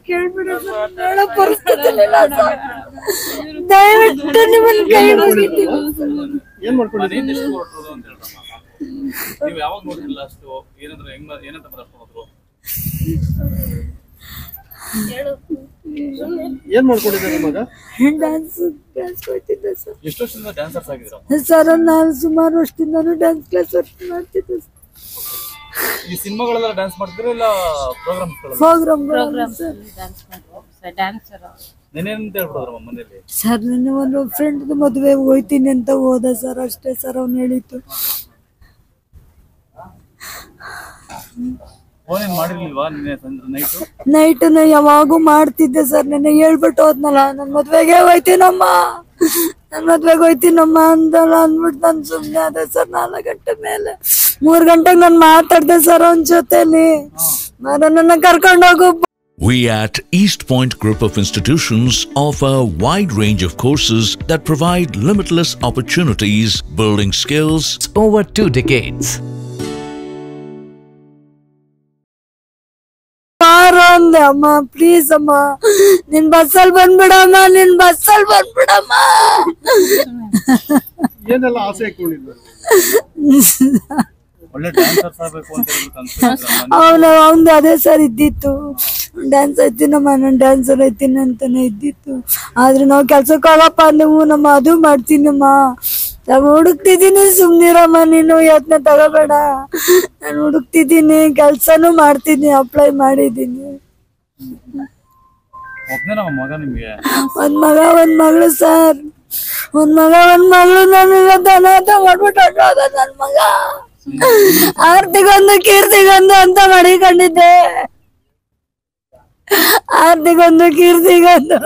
ಕೇಳ್ಬಿಡಿ sir, ಹೇಳೋ ಪರಿಸ್ಥಿತಿ ಇಲ್ಲ ಸರ್. ದಯವಿಟ್ಟು ನಿಮ್ಮನ್ನ ಕೈ ಮುಗಿತೀನಿ. ಏನ್ ಮಾಡ್ಕೊಂಡಿದ್ದೀರಿ? ನೀವು ಯಾವಾಗ ನೋಡಿಲ್ಲ ಅಷ್ಟು ಏನಂತ ಬರಸ್ಕೊಂಡು ಏನ್ ಮಾಡ್ಕೊಂಡಿದ್ದಾರೆ ಮಗ? ಡ್ಯಾನ್ಸ್ ಹೋಗ್ತಿದ್ದೆ ಸರ್. ಎಷ್ಟು ವರ್ಷದಿಂದ ಡ್ಯಾನ್ಸರ್ಸ್ ಆಗಿದ್ದೀರಾ ಸರ್? ನಾನು ಸುಮಾರು ವರ್ಷದಿಂದನೂ ಡ್ಯಾನ್ಸ್ ಕ್ಲಾಸ್ ಮಾಡ್ತಿದ್ದೆ ಸರ್. ಈ ಸಿನಿಮಾಗಳೆಲ್ಲ ಡ್ಯಾನ್ಸ್ ಮಾಡ್ತಿದ್ರೆ ಇಲ್ಲ ಪ್ರೋಗ್ರಾಮ್ ನೆನೇನಂತ ಹೇಳ್ಬಿಡೋದ್ರ ಮನೇಲಿ? ಸರ್ ನನ್ನ ಒಂದು ಫ್ರೆಂಡ್ ಮದುವೆ ಹೋಯ್ತೀನಿ ಅಂತ ಹೋದ ಸರ್, ಅಷ್ಟೇ ಸರ್ ಅವ್ನು ಹೇಳಿತ್ತು. ಫೋನ್ ಏನ್ ಮಾಡಿರ್ಲಿಲ್ವಾ ನೈಟ್ ಯಾವಾಗೂ ಮಾಡ್ತಿದ್ದೆ ಸರ್. ನೆನ್ನೆ ಹೇಳ್ಬಿಟ್ಟು ಹೋದ್ನಲ್ಲ, ನನ್ ಮದ್ವೆಗೆ ಹೋಯ್ತೀನಮ್ಮ ಅಂತಲ್ಲ ಅಂದ್ಬಿಟ್ಟು ನಾನು ಸುಮ್ನೆ ಅದೇ ಸರ್. 4 ಗಂಟೆ ಮೇಲೆ 3 ಗಂಟೆಗೆ ನಾನು ಮಾತಾಡ್ದೆ ಸರ್ ಅವನ ಜೊತೆಲಿ. ನನ್ನ ಕರ್ಕೊಂಡೋಗು. We at East Point Group of Institutions offer a wide range of courses that provide limitless opportunities, building skills over 2 decades. ಅಂದೆ, ಅಮ್ಮ ಪ್ಲೀಸ್ ಅಮ್ಮ ನಿನ್ ಬಸ್ಸಲ್ಲಿ ಬಂದ್ಬಿಡಮ್ಮ. ಏನೆಲ್ಲ ಆಸೆ ಇಟ್ಕೊಂಡಿದ್ರು? ಅವನು ಅದೇ ಸರ್ ಇದ್ದಿತ್ತು, ಡ್ಯಾನ್ಸ್ ಐತೀನಮ್ಮ, ನಾನು ಡ್ಯಾನ್ಸರ್ ಐತೀನಿ ಅಂತಾನೆ ಇದ್ದಿತ್ತು. ಆದ್ರೆ ನಾವು ಕೆಲ್ಸಕ್ಕೆ ಹೋಗಪ್ಪ ನೀವು ನಮ್ಮ ಅದು ಮಾಡ್ತೀನಮ್ಮ, ನಾನು ಹುಡುಕ್ತಿದ್ದೀನಿ. ಸುಮ್ನಿರಮ್ಮ ನೀನು, ಯತ್ನ ತಗೋಬೇಡ. ನಾನು ಹುಡುಕ್ತಿದ್ದೀನಿ, ಕೆಲ್ಸನೂ ಮಾಡ್ತೀನಿ, ಅಪ್ಲೈ ಮಾಡಿದ್ದೀನಿ. ಒಂದ್ ಮಗಳು ಸರ್, ಒಂದ್ ಮಗಳು. ನನಗೆ ದನ ತಗೊಂಡ್ಬಿಟ್ಟು ನನ್ ಮಗ ಆರ್ತಿಗೊಂದು ಕೀರ್ತಿಗೊಂದು ಅಂತ ಮಾಡಿಕೊಂಡಿದ್ದೆ. ಆರ್ತಿಗೊಂದು ಕೀರ್ತಿಗೊಂದು